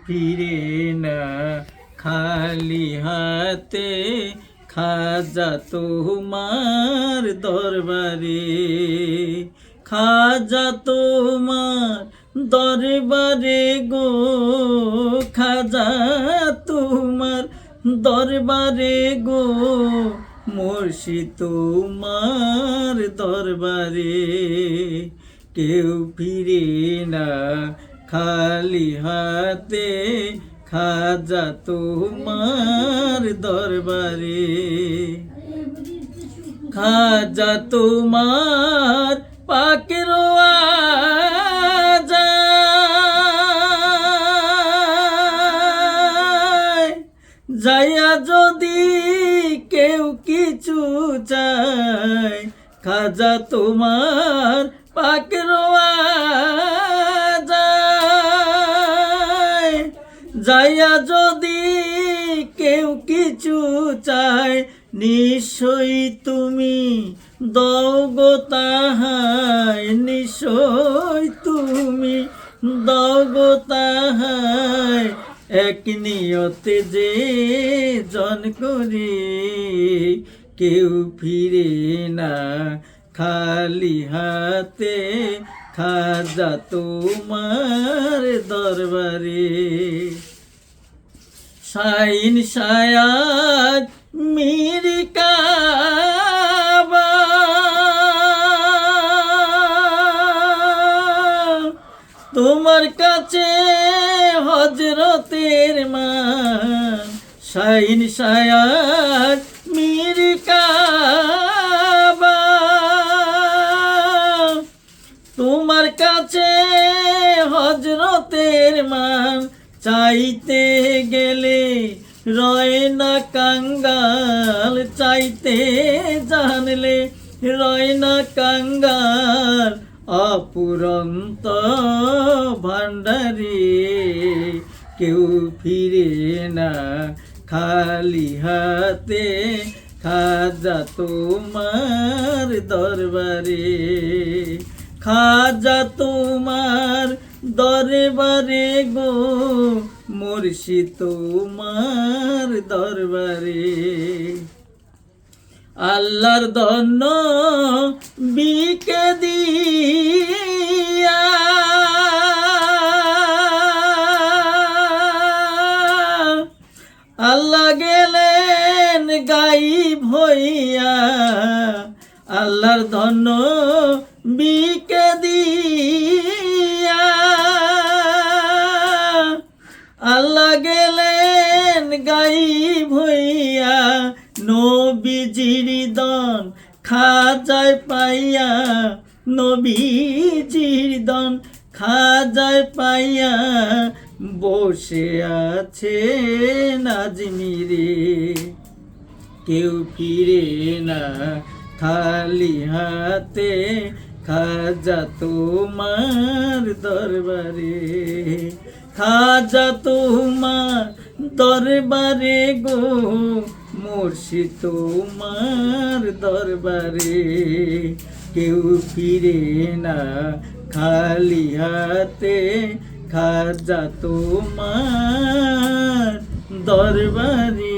ফিরে না খালি হাতে, খাজা তোমার দরবারে, খাজা তোমার দরবারে গো, খাজা তোমার দরবারে গো, মুর্শিদ তোমার দরবারে। কেউ ফিরে না খালি হাতে, খাজা তোমার দরবারে। খাজা তোমার পাকের আওয়াজ যাইয়া যদি কেউ কিছু চায়, খাজা তোমার পাকের আওয়াজ যাইয়া যদি কেউ কিছু চায়, নিশ্চয়ই তুমি দাও গো তাহাই, নিশ্চয় তুমি দাও গো তাহাই, এক নিয়তে যে জন করি। কেউ ফিরে না খালি হাতে, খাজা তোমার দরবারে। শাইন শায়াত মিরি কাবা, তোমার কাছে হযরতের মান। শাইন শায়াত মিরি কাবা, তোমার কাছে হযরতের মান। চাইতে গেলে রয় না কাঙ্গাল, চাইতে জানলে রয় না কাঙ্গাল, অপুরন্ত ভান্ডারে। কেউ ফিরে না খালি হাতে, খাজা তোমার দরবারে, খাজা তোমার দরবারে গো, মুর্শিদ তোমার দরবারে। আল্লাহর ধন্য বিকে দিয়া, আল্লাহ গেলেন গায়েব হইয়া, আল্লাহর ধন্য বিকে দিয়া, আল্লাহ গেলেন গায়েব হইয়া। নবীজির দন খাজায় পাইয়া, নবীজির দন খাজায় পাইয়া, বসে আছে আজমিরে। কেউ ফিরে না খালি হাতে, খাজা তোমার দরবারে, খাজা তোমার দরবারে গো, মুর্শিদ তোমার দরবারে। কেউ ফিরে না খালি হাতে, খাজা তোমার দরবারে।